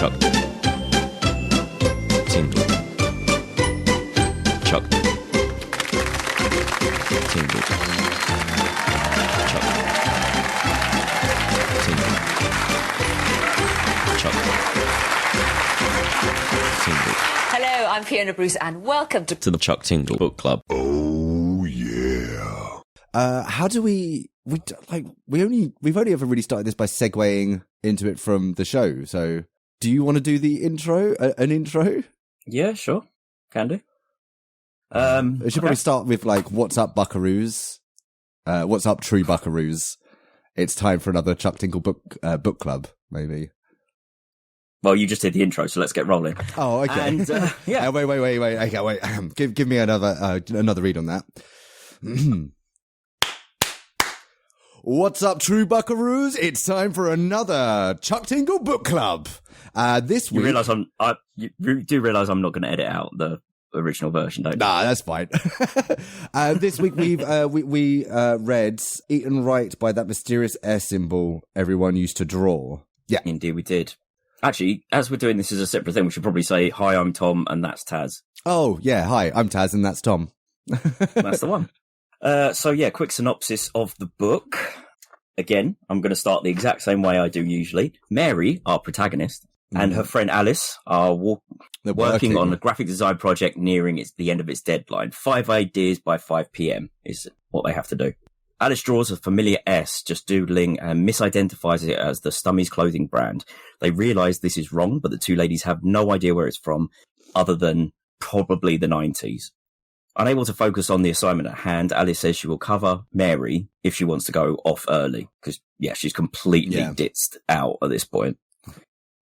Chuck. Tingle. Chuck. Tingle. Chuck. Tingle. Chuck. Tingle. Hello, I'm Fiona Bruce, and welcome to the Chuck Tingle Book Club. Oh yeah. How do we've only ever really started this by segueing into it from the show. So, do you want to do the intro? An intro? Yeah, sure, can do. We should probably start with like, "What's up, Buckaroos? What's up, true Buckaroos? It's time for another Chuck Tingle book club, maybe." Well, you just did the intro, so let's get rolling. Oh, okay. And yeah, wait. Okay, wait. Give me another read on that. What's up, true Buckaroos? It's time for another Chuck Tingle book club. This week, you do realise I'm not going to edit out the original version, don't you? Nah, that's fine. This week we read Eaten Right by that mysterious air symbol everyone used to draw. Yeah, indeed we did. Actually, as we're doing this as a separate thing, we should probably say, "Hi, I'm Tom, and that's Taz." Oh yeah, hi, I'm Taz, and that's Tom. That's the one. So yeah, quick synopsis of the book. Again, I'm going to start the exact same way I do usually. Mary, our protagonist, and her friend Alice are working on a graphic design project nearing the end of its deadline. 5 ideas by 5 p.m. is what they have to do. Alice draws a familiar S, just doodling, and misidentifies it as the Stummies clothing brand. They realise this is wrong, but the two ladies have no idea where it's from, other than probably the 90s. Unable to focus on the assignment at hand, Alice says she will cover Mary if she wants to go off early, because, yeah, she's completely ditzed out at this point.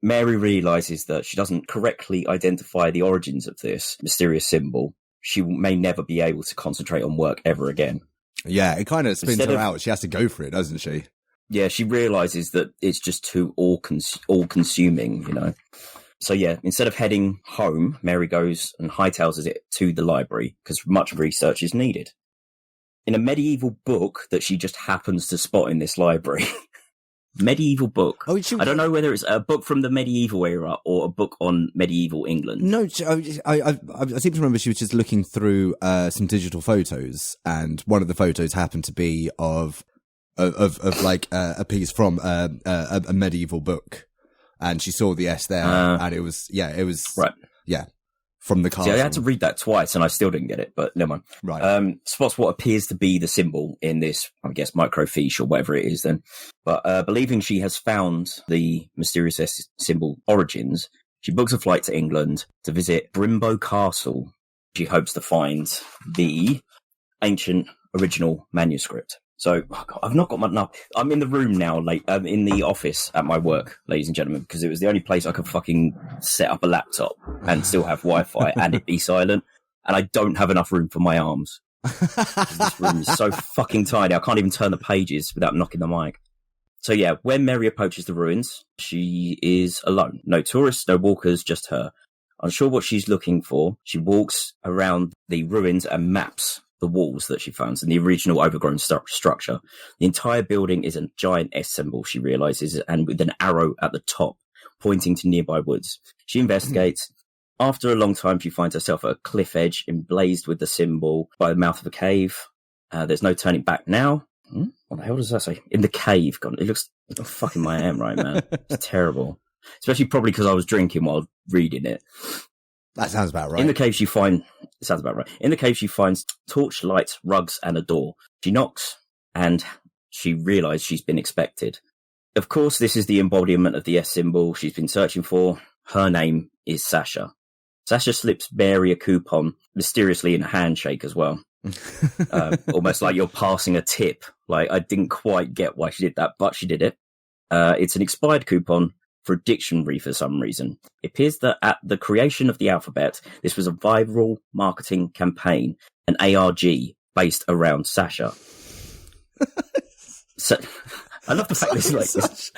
Mary realises that she doesn't correctly identify the origins of this mysterious symbol. She may never be able to concentrate on work ever again. Yeah, it kind of spins her out. She has to go for it, doesn't she? Yeah, she realises that it's just too all-consuming, you know. So yeah, instead of heading home, Mary goes and hightails it to the library because much research is needed. In a medieval book that she just happens to spot in this library. Medieval book. I don't know whether it's a book from the medieval era or a book on medieval England. No, I seem to remember she was just looking through some digital photos, and one of the photos happened to be of like a piece from a medieval book, and she saw the S there, and it was right, yeah. From the castle. See, I had to read that twice and I still didn't get it, but never mind. Right. Spots what appears to be the symbol in this, I guess, microfiche or whatever it is then. But believing she has found the mysterious symbol origins, she books a flight to England to visit Brimbo Castle. She hopes to find the ancient original manuscript. So, oh God, I've not got my... No, I'm in the room now, in the office at my work, ladies and gentlemen, because it was the only place I could fucking set up a laptop and still have Wi-Fi and it be silent. And I don't have enough room for my arms. This room is so fucking tiny, I can't even turn the pages without knocking the mic. So yeah, when Mary approaches the ruins, she is alone. No tourists, no walkers, just her. Unsure what she's looking for, she walks around the ruins and maps the walls that she finds and the original overgrown structure. The entire building is a giant S symbol, she realises, and with an arrow at the top pointing to nearby woods. She investigates. After a long time, she finds herself at a cliff edge emblazed with the symbol by the mouth of a cave. There's no turning back now. What the hell does that say? In the cave. God, it looks fucking my am right, man. It's terrible. Especially probably because I was drinking while reading it. That sounds about right. In the cave, it sounds about right. In the cave, she finds torchlights, rugs, and a door. She knocks, and she realises she's been expected. Of course, this is the embodiment of the S symbol she's been searching for. Her name is Sasha. Sasha slips Mary a coupon, mysteriously in a handshake as well. Almost like you're passing a tip. Like, I didn't quite get why she did that, but she did it. It's an expired coupon for a dictionary for some reason. It appears that at the creation of the alphabet, this was a viral marketing campaign, an ARG based around Sasha. So, I love the fact this is like this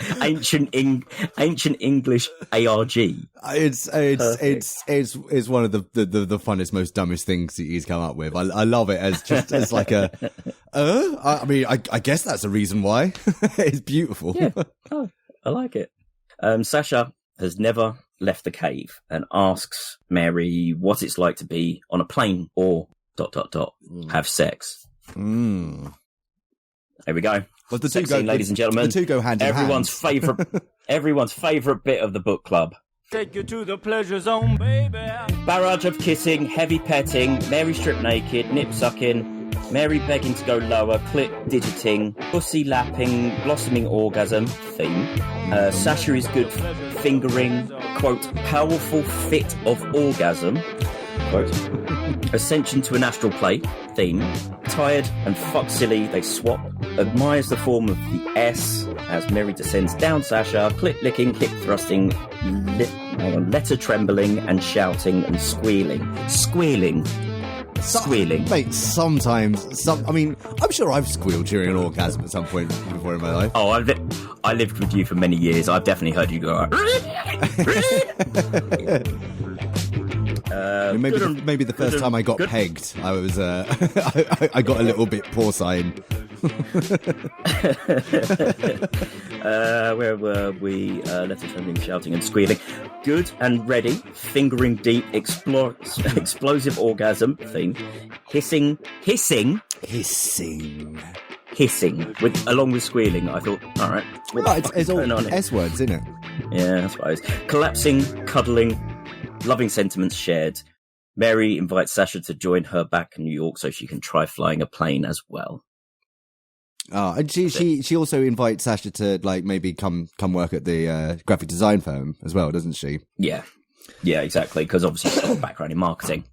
ancient English ARG. It's one of the funnest, most dumbest things he's come up with. I love it as just as like a. I mean, I guess that's a reason why. It's beautiful. Yeah, I like it. Sasha has never left the cave and asks Mary what it's like to be on a plane or ... have sex. Mm. There we go. Well, the Sex scene, ladies and gentlemen. The two go hand in hand. Everyone's favourite bit of the book club. Take you to the pleasure zone, baby. Barrage of kissing, heavy petting, Mary stripped naked, nip sucking, Mary begging to go lower, clit digiting, pussy lapping, blossoming orgasm theme. Sasha is good fingering, quote, powerful fit of orgasm, quote. Ascension to an astral plane theme. Tired and fuck silly, they swap. Admires the form of the S as Mary descends down Sasha, clit licking, hip thrusting, letter trembling and shouting and squealing. Squealing. Mate, sometimes, I'm sure I've squealed during an orgasm at some point before in my life. Oh, I lived with you for many years. I've definitely heard you go. Maybe the first time I got pegged, I was I got a little bit porcine. Where were we? Letter trembling, shouting and squealing. Good and ready, fingering deep, explosive orgasm theme. Hissing, along with squealing. I thought, all right, it's all S words, isn't it? Yeah, that's what it is. Collapsing, cuddling, loving sentiments shared. Mary invites Sasha to join her back in New York so she can try flying a plane as well. Oh, and she also invites Sasha to maybe come work at the graphic design firm as well, doesn't she? Yeah, exactly. Because obviously she's got a background in marketing.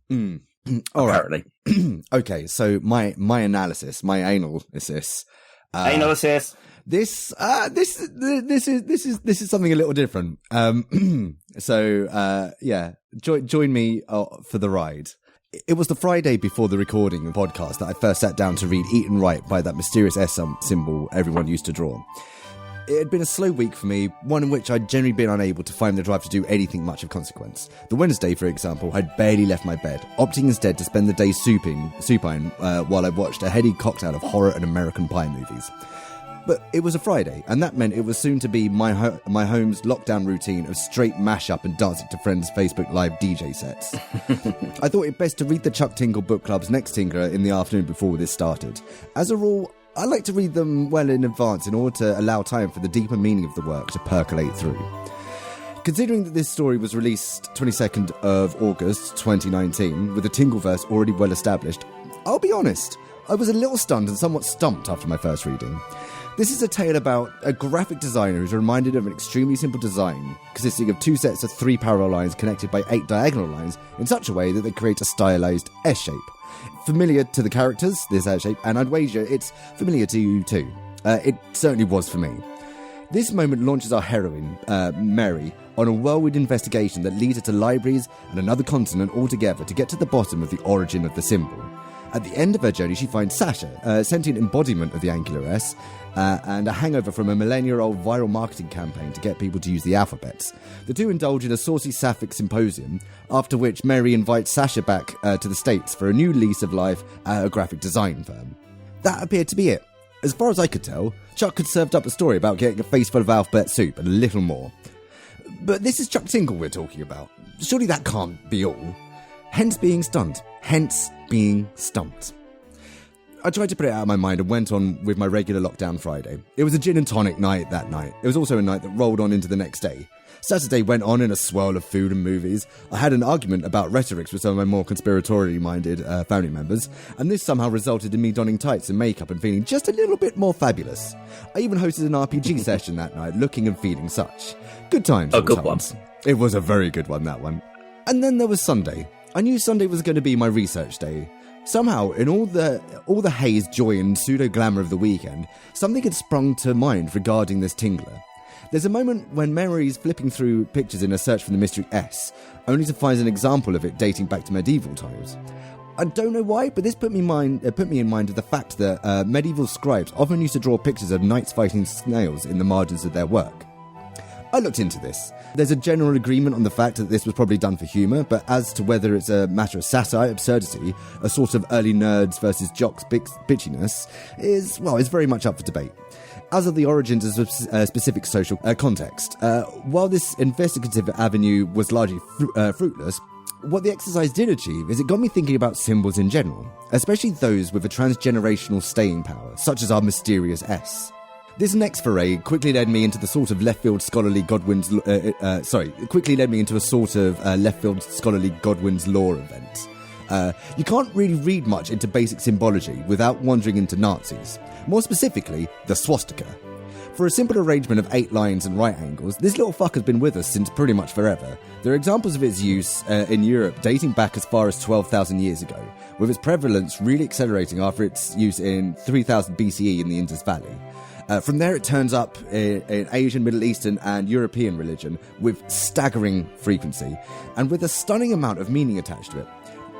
All apparently. Right. Okay, so my analysis, my analysis. Analysis. This is something a little different. Join me for the ride. It was the Friday before the recording of the podcast that I first sat down to read Eat and Write by that mysterious S symbol everyone used to draw. It had been a slow week for me, one in which I'd generally been unable to find the drive to do anything much of consequence. The Wednesday, for example, I'd barely left my bed, opting instead to spend the day supine while I watched a heady cocktail of horror and American Pie movies. But it was a Friday, and that meant it was soon to be my home's lockdown routine of straight mashup and dancing to friends' Facebook Live DJ sets. I thought it best to read the Chuck Tingle book club's next Tinker in the afternoon before this started. As a rule, I like to read them well in advance in order to allow time for the deeper meaning of the work to percolate through. Considering that this story was released 22nd of August 2019, with the Tingleverse already well established, I'll be honest, I was a little stunned and somewhat stumped after my first reading. This is a tale about a graphic designer who's reminded of an extremely simple design, consisting of 2 sets of 3 parallel lines connected by 8 diagonal lines in such a way that they create a stylized S-shape. Familiar to the characters, this S-shape, and I'd wager it's familiar to you too. It certainly was for me. This moment launches our heroine, Mary, on a whirlwind investigation that leads her to libraries and another continent altogether to get to the bottom of the origin of the symbol. At the end of her journey, she finds Sasha, a sentient embodiment of the angular S, and a hangover from a millennia-old viral marketing campaign to get people to use the alphabets. The two indulge in a saucy sapphic symposium, after which Mary invites Sasha back to the States for a new lease of life at a graphic design firm. That appeared to be it. As far as I could tell, Chuck had served up a story about getting a face full of alphabet soup and a little more. But this is Chuck Tingle we're talking about. Surely that can't be all. Hence being stumped. I tried to put it out of my mind and went on with my regular lockdown Friday. It was a gin and tonic night that night. It was also a night that rolled on into the next day. Saturday went on in a swirl of food and movies. I had an argument about rhetorics with some of my more conspiratorially-minded family members, and this somehow resulted in me donning tights and makeup and feeling just a little bit more fabulous. I even hosted an RPG session that night, looking and feeling such. Good times. A good one. It was a very good one, that one. And then there was Sunday. I knew Sunday was going to be my research day. Somehow, in all the haze, joy and pseudo-glamour of the weekend, something had sprung to mind regarding this Tingler. There's a moment when Mary's flipping through pictures in a search for the mystery S, only to find an example of it dating back to medieval times. I don't know why, but this put me in mind of the fact that medieval scribes often used to draw pictures of knights fighting snails in the margins of their work. I looked into this. There's a general agreement on the fact that this was probably done for humour, but as to whether it's a matter of satire, absurdity, a sort of early nerds versus jocks bitchiness, is very much up for debate. as are the origins of a specific social context. While this investigative avenue was largely fruitless, what the exercise did achieve is it got me thinking about symbols in general, especially those with a transgenerational staying power, such as our mysterious S. This next foray quickly led me into the sort of left-field scholarly Godwin's left-field scholarly Godwin's Law event. You can't really read much into basic symbology without wandering into Nazis, more specifically, the swastika. For a simple arrangement of 8 lines and right angles, this little fucker's been with us since pretty much forever. There are examples of its use in Europe dating back as far as 12,000 years ago, with its prevalence really accelerating after its use in 3000 BCE in the Indus Valley. From there it turns up in Asian, Middle Eastern and European religion with staggering frequency, and with a stunning amount of meaning attached to it.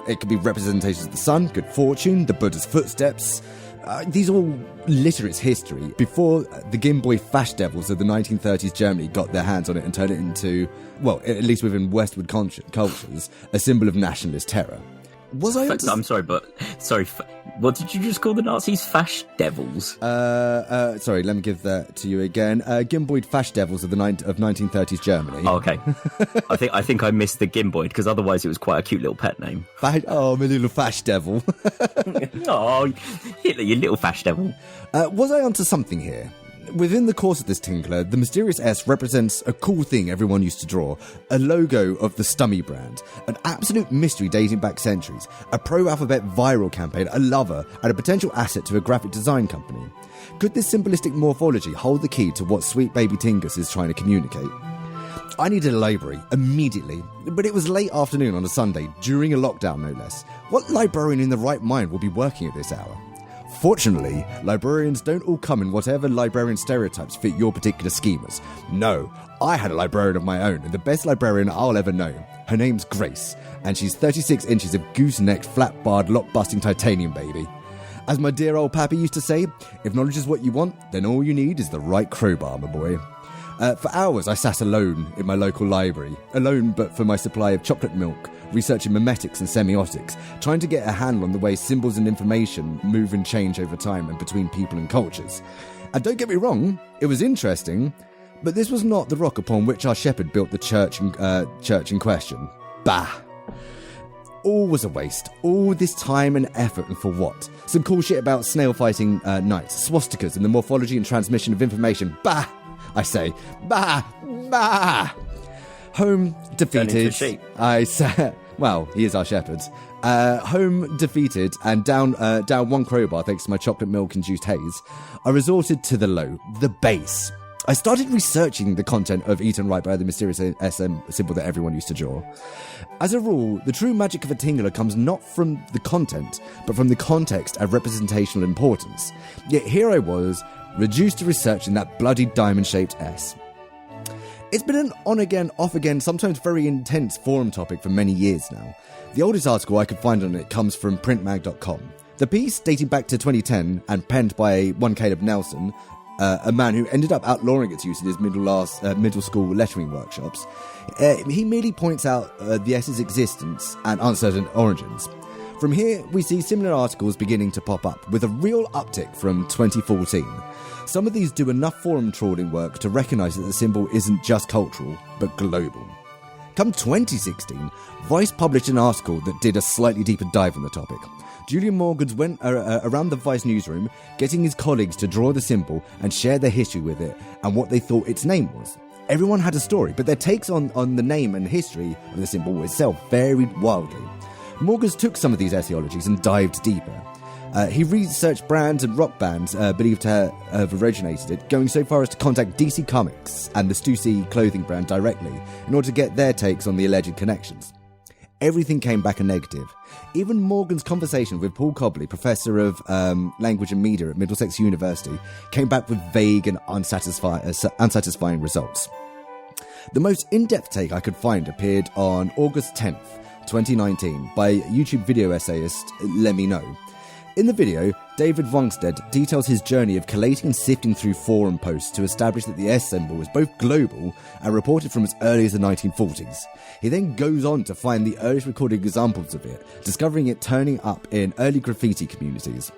It could be representations of the sun, good fortune, the Buddha's footsteps. These all litter its history before the Gimboy Fash Devils of the 1930s Germany got their hands on it and turned it into, well, at least within Westward cultures, a symbol of nationalist terror. I'm sorry, what did you just call the Nazis? Fash Devils? Sorry, let me give that to you again. Gimboid Fash Devils of 1930s Germany. Oh, okay. I think I missed the Gimboid, because otherwise it was quite a cute little pet name. Oh, my little Fash Devil. Oh, Hitler, you little Fash Devil. Was I onto something here? Within the course of this Tinkler, the mysterious S represents a cool thing everyone used to draw, a logo of the Stummy brand, an absolute mystery dating back centuries, a pro-alphabet viral campaign, a lover, and a potential asset to a graphic design company. Could this symbolistic morphology hold the key to what sweet baby Tingus is trying to communicate? I needed a library, immediately, but it was late afternoon on a Sunday, during a lockdown no less. What librarian in the right mind will be working at this hour? Fortunately, librarians don't all come in whatever librarian stereotypes fit your particular schemas. No, I had a librarian of my own, and the best librarian I'll ever know. Her name's Grace, and she's 36 inches of goose-necked, flat-barred, lock-busting titanium, baby. As my dear old pappy used to say, if knowledge is what you want, then all you need is the right crowbar, my boy. For hours I sat alone in my local library, alone but for my supply of chocolate milk, researching memetics and semiotics, trying to get a handle on the way symbols and information move and change over time and between people and cultures. And don't get me wrong, it was interesting, but this was not the rock upon which our shepherd built the church in question. Bah! All was a waste. All this time and effort, and for what? Some cool shit about snail fighting knights, swastikas, and the morphology and transmission of information. Bah! I say, bah! Bah! Home defeated. I say, well, he is our shepherd. Home defeated and down one crowbar thanks to my chocolate milk-induced haze. I resorted to the low, the base. I started researching the content of Eaten Right by the mysterious SM symbol that everyone used to draw. As a rule, the true magic of a Tingler comes not from the content, but from the context and representational importance. Yet here I was, reduced to researching that bloody diamond-shaped S. It's been an on-again, off-again, sometimes very intense forum topic for many years now. The oldest article I could find on it comes from printmag.com. The piece, dating back to 2010 and penned by one Caleb Nelson, a man who ended up outlawing its use in his middle school lettering workshops, he merely points out the S's existence and uncertain origins. From here, we see similar articles beginning to pop up, with a real uptick from 2014. Some of these do enough forum trawling work to recognise that the symbol isn't just cultural, but global. Come 2016, Vice published an article that did a slightly deeper dive on the topic. Julian Morgans went around the Vice newsroom, getting his colleagues to draw the symbol and share their history with it and what they thought its name was. Everyone had a story, but their takes on the name and history of the symbol itself varied wildly. Morgans took some of these etiologies and dived deeper. He researched brands and rock bands believed to have originated it, going so far as to contact DC Comics and the Stussy clothing brand directly in order to get their takes on the alleged connections. Everything came back a negative. Even Morgan's conversation with Paul Cobley, Professor of Language and Media at Middlesex University, came back with vague and unsatisfying results. The most in-depth take I could find appeared on August 10th, 2019 by YouTube video essayist Lemmy Know. In the video, David Vongstead details his journey of collating and sifting through forum posts to establish that the S symbol was both global and reported from as early as the 1940s. He then goes on to find the earliest recorded examples of it, discovering it turning up in early graffiti communities.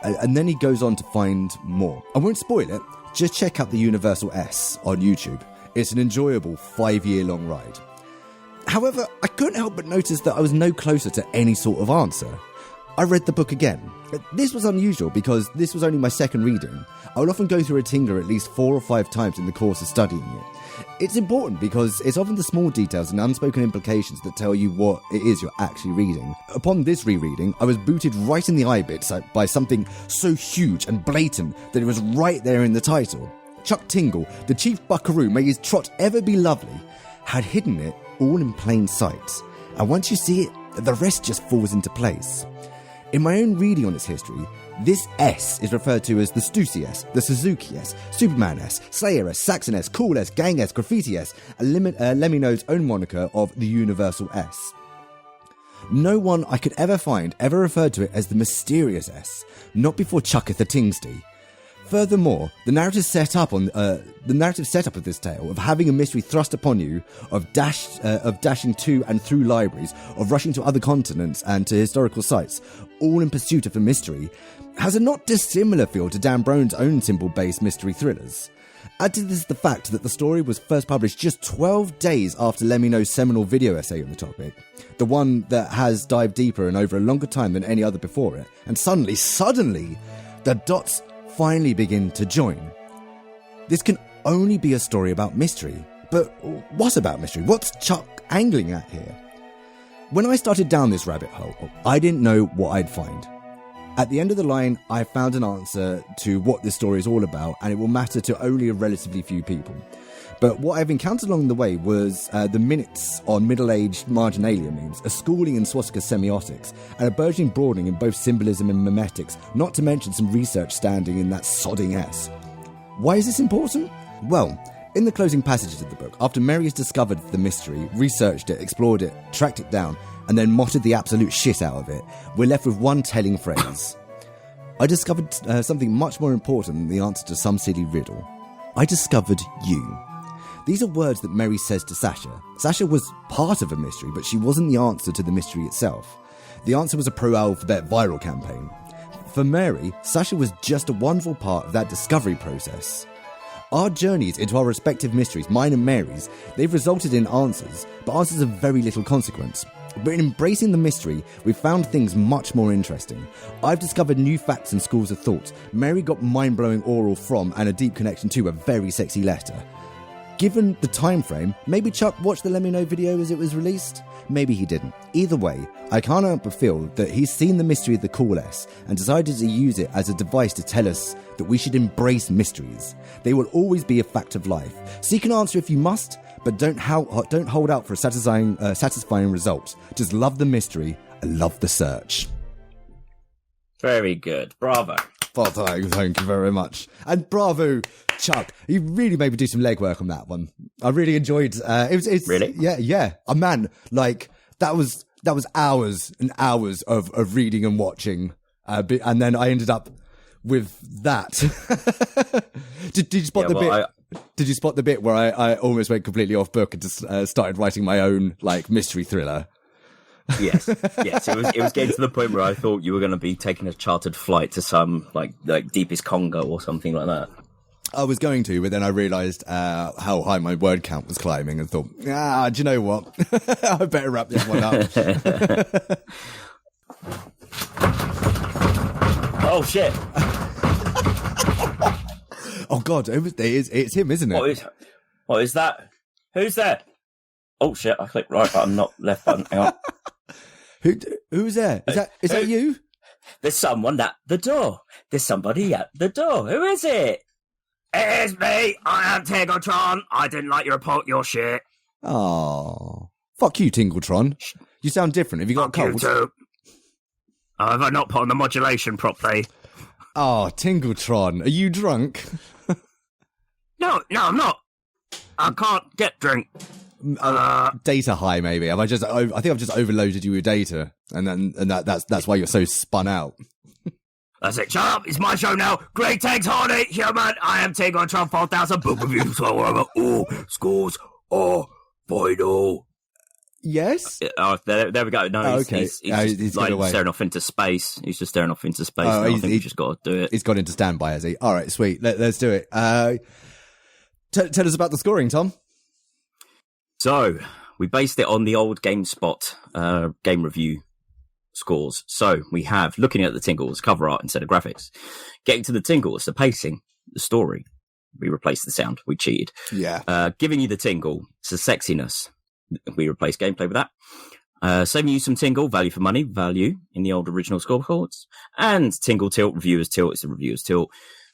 And then he goes on to find more. I won't spoil it, just check out the Universal S on YouTube. It's an enjoyable 5-year-long ride. However, I couldn't help but notice that I was no closer to any sort of answer. I read the book again. This was unusual because this was only my second reading. I would often go through a Tingle at least 4 or 5 times in the course of studying it. It's important because it's often the small details and unspoken implications that tell you what it is you're actually reading. Upon this rereading, I was booted right in the eye bits by something so huge and blatant that it was right there in the title. Chuck Tingle, the chief buckaroo, may his trot ever be lovely, had hidden it all in plain sight. And once you see it, the rest just falls into place. In my own reading on its history, this S is referred to as the Stussy S, the Suzuki S, Superman S, Slayer S, Saxon S, Cool S, Gang S, Graffiti S, and Leminode's own moniker of the Universal S. No one I could ever find ever referred to it as the Mysterious S, not before Chucketh a Tingsty. Furthermore, the narrative setup of this tale, of having a mystery thrust upon you, of dashing to and through libraries, of rushing to other continents and to historical sites, all in pursuit of a mystery, has a not dissimilar feel to Dan Brown's own symbol-based mystery thrillers. Add to this the fact that the story was first published just 12 days after Lemino's seminal video essay on the topic, the one that has dived deeper and over a longer time than any other before it, and suddenly, the dots finally begin to join. This can only be a story about mystery. But what about mystery? What's Chuck angling at here? When I started down this rabbit hole, I didn't know what I'd find. At the end of the line, I found an answer to what this story is all about, and it will matter to only a relatively few people. But what I've encountered along the way was the minutes on middle-aged marginalia memes, a schooling in swastika semiotics, and a burgeoning broadening in both symbolism and memetics, not to mention some research standing in that sodding S. Why is this important? Well, in the closing passages of the book, after Mary has discovered the mystery, researched it, explored it, tracked it down, and then motted the absolute shit out of it, we're left with one telling phrase. I discovered something much more important than the answer to some silly riddle. I discovered you. These are words that Mary says to Sasha. Sasha was part of a mystery, but she wasn't the answer to the mystery itself. The answer was a pro-alphabet viral campaign. For Mary, Sasha was just a wonderful part of that discovery process. Our journeys into our respective mysteries, mine and Mary's, they've resulted in answers, but answers of very little consequence. But in embracing the mystery, we've found things much more interesting. I've discovered new facts and schools of thought. Mary got mind-blowing oral from and a deep connection to a very sexy letter. Given the time frame, maybe Chuck watched the Lemino video as it was released? Maybe he didn't. Either way, I can't help but feel that he's seen the mystery of the Cool S and decided to use it as a device to tell us that we should embrace mysteries. They will always be a fact of life. Seek an answer if you must, but don't hold out for a satisfying result. Just love the mystery and love the search. Very good. Bravo. Thank you very much. And bravo, Chuck. You really made me do some legwork on that one. I really enjoyed it's Really? Yeah. Oh man, like that was hours and hours of reading and watching. And then I ended up with that. Did you spot the bit? Did you spot the bit where I almost went completely off book and just started writing my own like mystery thriller? Yes. It was getting to the point where I thought you were going to be taking a chartered flight to some like deepest Congo or something like that. I was going to, but then I realised how high my word count was climbing and thought, do you know what? I better wrap this one up. Oh shit! Oh god, it's him, isn't it? What is that? Who's there? Oh shit! I clicked right button, not left button. Hang on. Who's there? Is that you? There's someone at the door. There's somebody at the door. Who is it? It's me. I am Tingletron. I didn't like your report. Your shit. Oh, fuck you, Tingletron. You sound different. Have you got a cold? You too. Have I not put on the modulation properly? Oh, Tingletron, are you drunk? No, I'm not. I can't get drink. Data high, maybe. I think I've just overloaded you with data, and that's why you're so spun out. That's it. Shut up! It's my show now. Great thanks, horny human. I am Tingletron 4000. Book reviews. All schools are final. Yes. Oh, there we go. No, Oh, he's, okay. he's just got away. staring off into space. He's just staring off into space. Oh, I think we just got to do it. He's gone into standby, has he? All right, sweet. Let's do it. Tell us about the scoring, Tom. So we based it on the old GameSpot game review scores. So we have looking at the tingles, cover art instead of graphics. Getting to the tingles, the pacing, the story. We replaced the sound. We cheated. Yeah. Giving you the tingle, it's the sexiness. We replaced gameplay with that. Saving you some tingle, value for money, value in the old original scoreboards. And tingle tilt, reviewers tilt, it's the reviewers tilt.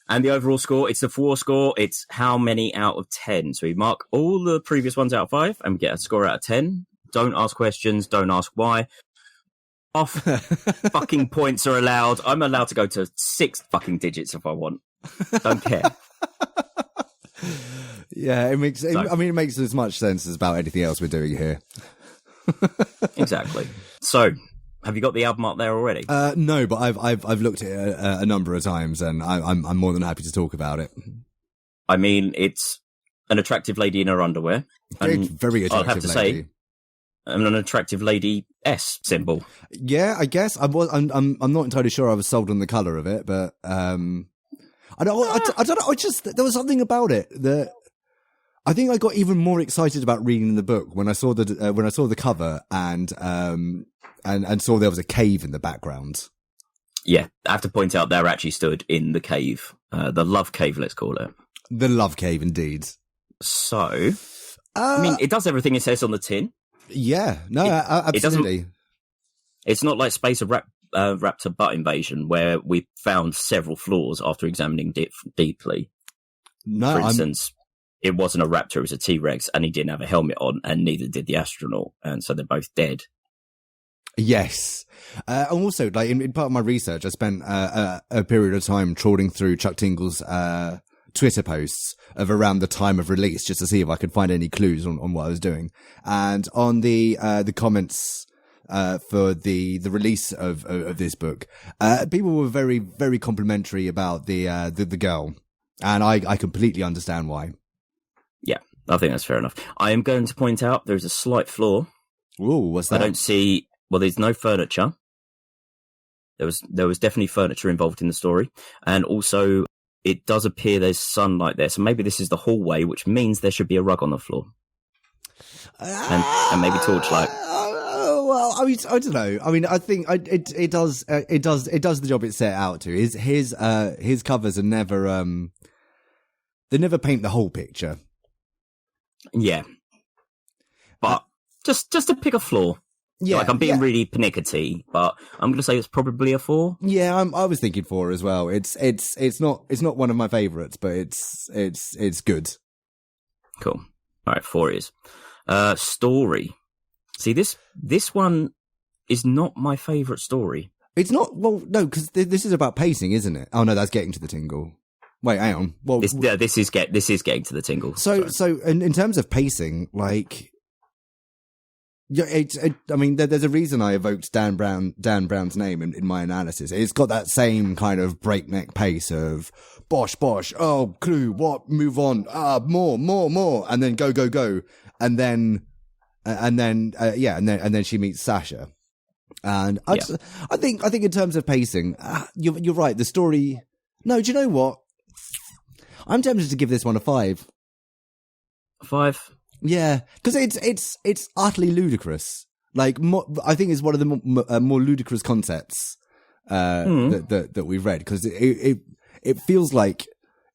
And the overall score, it's the 4 score. It's how many out of 10. So we mark all the previous ones out of 5 and we get a score out of 10. Don't ask questions. Don't ask why. Off fucking points are allowed. I'm allowed to go to 6 fucking digits if I want. Don't care. Yeah, it makes as much sense as about anything else we're doing here. Exactly. So, have you got the album up there already? No, but I've looked at it a number of times, and I'm more than happy to talk about it. I mean, it's an attractive lady in her underwear. Very, very attractive. I'll have to lady. say, an attractive lady S symbol. Yeah, I guess I'm not entirely sure I was sold on the color of it, but I don't know. I just there was something about it that I think I got even more excited about reading the book when I saw the cover and saw there was a cave in the background. Yeah, I have to point out they're actually stood in the cave, the love cave, let's call it. The love cave, indeed. So, I mean, it does everything it says on the tin. Yeah, no, absolutely. It's not like Space Raptor Butt Invasion, where we found several flaws after examining deeply. No, for instance, it wasn't a raptor; it was a T-Rex, and he didn't have a helmet on, and neither did the astronaut, and so they're both dead. Yes. And also, like in part of my research, I spent a period of time trawling through Chuck Tingle's Twitter posts of around the time of release, just to see if I could find any clues on what I was doing. And on the comments for the release of this book, people were very, very complimentary about the girl, and I completely understand why. Yeah, I think that's fair enough. I am going to point out there's a slight flaw. Ooh, what's that? I don't see. Well, there's no furniture. There was definitely furniture involved in the story, and also it does appear there's sunlight there. So maybe this is the hallway, which means there should be a rug on the floor, and maybe torchlight. Well, I mean, I don't know. I mean, I think it does the job it's set out to. His covers are never they never paint the whole picture. Yeah, but just to pick a flaw. Yeah, like I'm being really pernickety, but I'm going to say it's probably a 4. Yeah, I was thinking 4 as well. It's not one of my favourites, but it's good. Cool. All right, 4 is story. See, this one is not my favourite story. It's not. Well, no, because this is about pacing, isn't it? Oh no, that's getting to the tingle. Wait, hang on. Well, this is getting to the tingle. So in terms of pacing, like. Yeah, I mean, there's a reason I evoked Dan Brown's name in my analysis. It's got that same kind of breakneck pace of bosh, oh, clue, what, move on, more, and then go, and then she meets Sasha. And I think in terms of pacing, you're right. The story. No, do you know what? I'm tempted to give this one a 5. 5. Yeah, because it's utterly ludicrous. Like, I think it's one of the more ludicrous concepts that we've read, because it feels like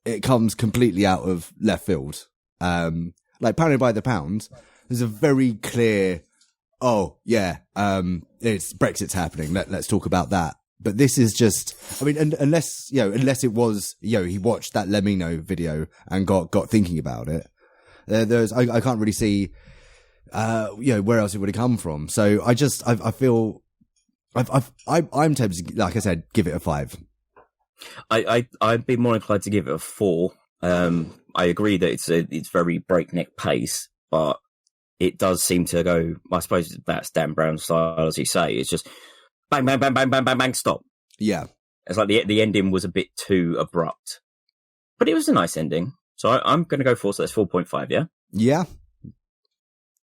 it comes completely out of left field. Like Pounded by the Pound, there's a very clear, it's Brexit's happening. Let's talk about that. But this is just, I mean, unless it was, he watched that Let Me Know video and got thinking about it. I can't really see, where else it would have come from. So I feel, I'm tempted to, like I said, give it a 5. I'd be more inclined to give it a 4. I agree that it's very breakneck pace, but it does seem to go, I suppose that's Dan Brown's style, as you say. It's just bang, bang, bang, bang, bang, bang, bang, stop. Yeah. It's like the ending was a bit too abrupt, but it was a nice ending. So I'm going to go 4, so that's 4.5, yeah? Yeah.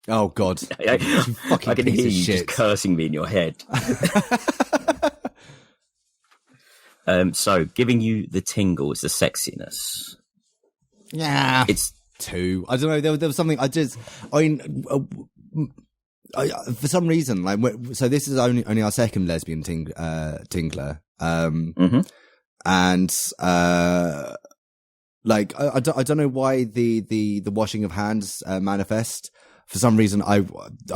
Oh God! I Fucking can piece hear of you shit. just cursing me in your head. So, giving you the tingle is the sexiness. Yeah, It's 2. I don't know. There was something. For some reason, so this is only our second lesbian tingler. And I don't know why the washing of hands manifest. For some reason, I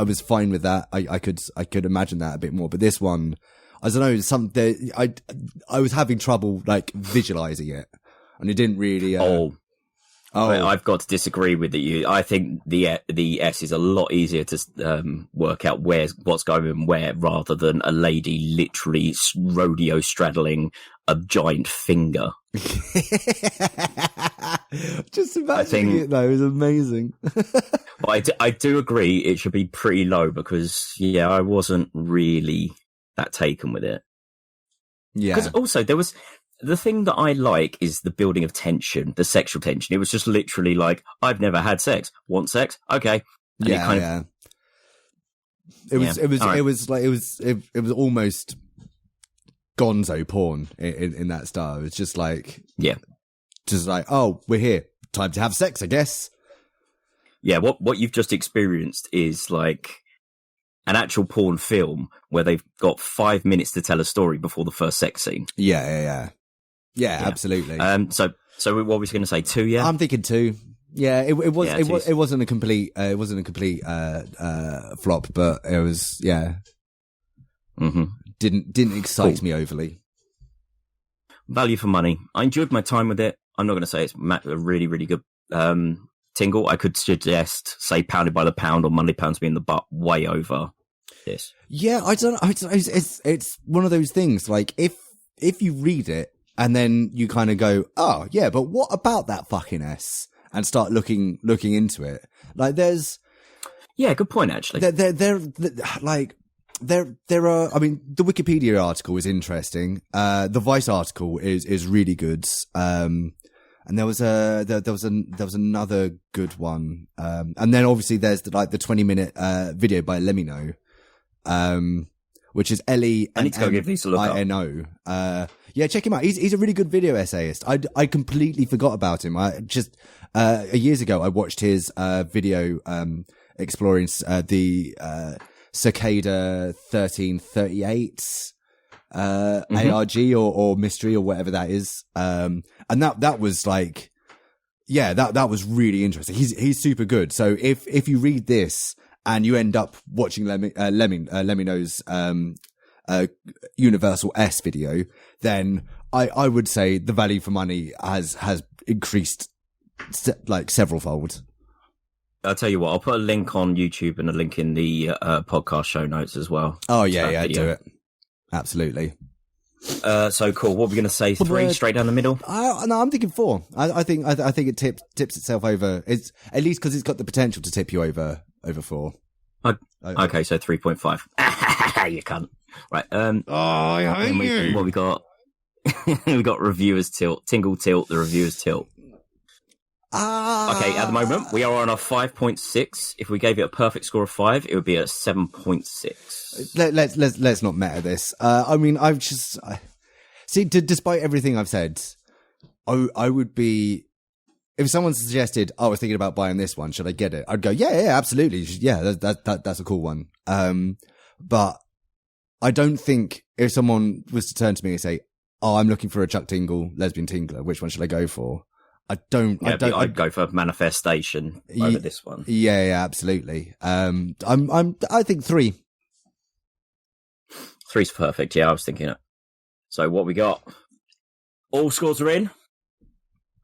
was fine with that. I could imagine that a bit more, but this one, I don't know. I was having trouble visualizing it, and it didn't really. I've got to disagree with you. I think the S is a lot easier to work out what's going where, rather than a lady literally rodeo straddling a giant finger. Just imagining it though is amazing. But I do agree it should be pretty low because I wasn't really that taken with it. Yeah, because also there was. The thing that I like is the building of tension, the sexual tension. It was just literally like, I've never had sex. Want sex? Okay. And It was almost gonzo porn in that style. It was just oh, we're here. Time to have sex, I guess. Yeah. What you've just experienced is like an actual porn film where they've got 5 minutes to tell a story before the first sex scene. Yeah, absolutely. So what was going to say? 2? Yeah, I'm thinking 2. Yeah, it wasn't a complete flop, but it was didn't excite me overly. Value for money. I enjoyed my time with it. I'm not going to say it's a really really good tingle. I could suggest say Pounded by the Pound or Monday Pounds Me in the Butt way over this. Yeah, I don't know. It's one of those things. Like if you read it. And then you kind of go, oh yeah, but what about that fucking S? And start looking into it. There's, good point actually. There are. I mean, the Wikipedia article is interesting. The Vice article is really good. And there was another good one. And then obviously there's the 20-minute video by Lemino, which is Ellie. I need to go give these a look up. Yeah, check him out. He's a really good video essayist. I completely forgot about him. I just years ago I watched his video exploring the Cicada 1338 ARG or mystery or whatever that is. And that was that was really interesting. He's super good. So if you read this and you end up watching Lemino's Universal S video, then I would say the value for money has increased several fold. I'll tell you what, I'll put a link on YouTube and a link in the podcast show notes as well. Oh yeah, do it. Absolutely. So cool. What are we going to say? 3 straight down the middle? No, I'm thinking 4. I think it tips itself over. It's at least because it's got the potential to tip you over 4. Okay, so 3.5. You can't. Right. I hate you. What we got? We got reviewers tilt, Tingle tilt, the reviewers tilt. Okay, at the moment we are on a 5.6. If we gave it a perfect score of 5, it would be a 7.6. Let's not meta this. I mean, I've just see. Despite everything I've said, I would be. If someone suggested, I was thinking about buying this one, should I get it? I'd go, yeah, absolutely. Yeah, that's a cool one. But I don't think if someone was to turn to me and say, oh, I'm looking for a Chuck Tingle lesbian tingler, which one should I go for? I'd go for Manifestation over this one. Yeah, absolutely. I think 3. 3's perfect. Yeah, I was thinking it. So what we got? All scores are in.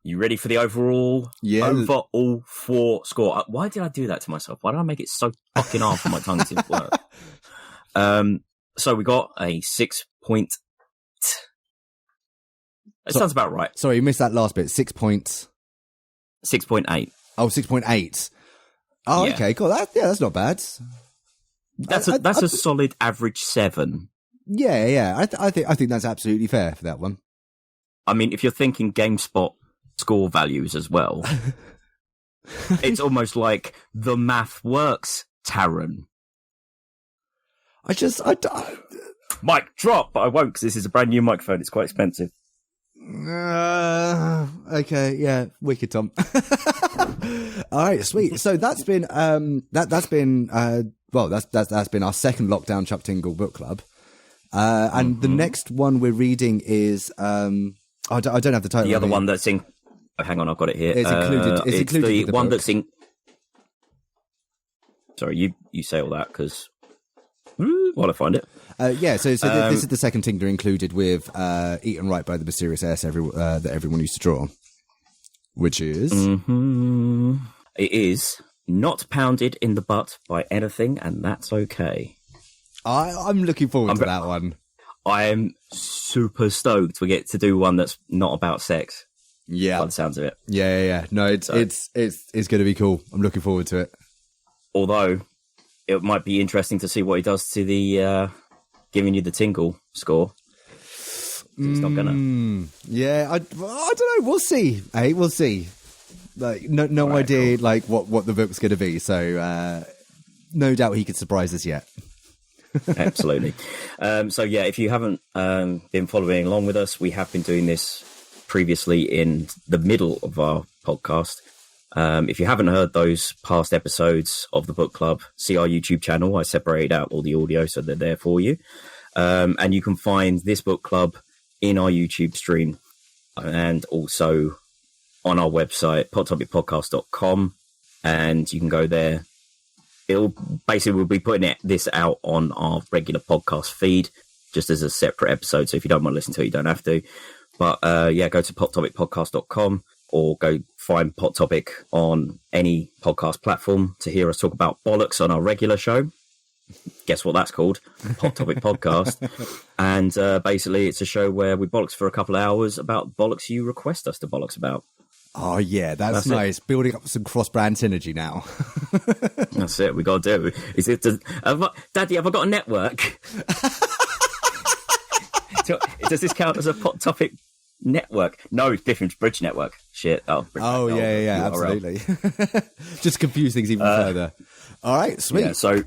You ready for the overall 4 score? Why did I do that to myself? Why did I make it so fucking hard for my tongue to work? So we got a 6 point. It sounds about right. Sorry, you missed that last bit. 6.8. 6.8. Oh, 6.8. Oh, yeah. Okay, cool. That's not bad. That's a solid average 7. Yeah. I think that's absolutely fair for that one. I mean, if you're thinking GameSpot score values as well, it's almost like the math works Taran. Mic drop. But I won't because this is a brand new microphone. It's quite expensive. Okay, yeah, wicked, Tom. All right, sweet. So that's been that's been our second lockdown Chuck Tingle book club, and the next one we're reading is I don't have the title. The other one that's in. Oh, hang on, I've got it here. It's included. It's included the with the one book. that's in. Sorry, you say all that because while I find it. So this is the second Tingler included with Eaten Right by the Mysterious S that everyone used to draw, which is... It is not pounded in the butt by anything, and that's okay. I'm looking forward to that one. I am super stoked we get to do one that's not about sex. Yeah. By the sounds of it. Yeah. No, it's going to be cool. I'm looking forward to it. Although, it might be interesting to see what he does to the... giving you the tingle score. It's not gonna. Yeah, I don't know. We'll see. Hey, we'll see. Like, no Right, idea, cool. like what the book's going to be. So, no doubt he could surprise us yet. Absolutely. So yeah, if you haven't been following along with us, we have been doing this previously in the middle of our podcast. If you haven't heard those past episodes of the book club, see our YouTube channel. I separated out all the audio so they're there for you. And you can find this book club in our YouTube stream and also on our website, pottopicpodcast.com. And you can go there. We'll be putting this out on our regular podcast feed just as a separate episode. So if you don't want to listen to it, you don't have to. But go to pottopicpodcast.com. or go find Pot Topic on any podcast platform to hear us talk about bollocks on our regular show. Guess what that's called? Pot Topic Podcast. And basically it's a show where we bollocks for a couple of hours about bollocks you request us to bollocks about. Oh, yeah, that's nice. Building up some cross-brand synergy now. That's it. We got to do. Daddy, have I got a network? Does this count as a Pot Topic network? No, it's Biffin's Bridge Network. Shit. Oh, yeah, absolutely. Just confuse things even further. All right, sweet. Yeah, so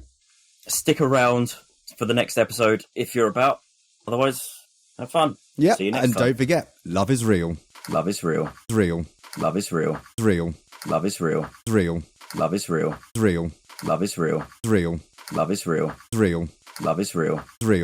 stick around for the next episode if you're about. Otherwise, have fun. Yeah, See you next and time. don't forget, love is real. Love is real. It's real. Love is real. It's real. Love is real. It's real. Love is real. It's real. Love is real. It's real. Love is real. It's real. Love is real. It's real.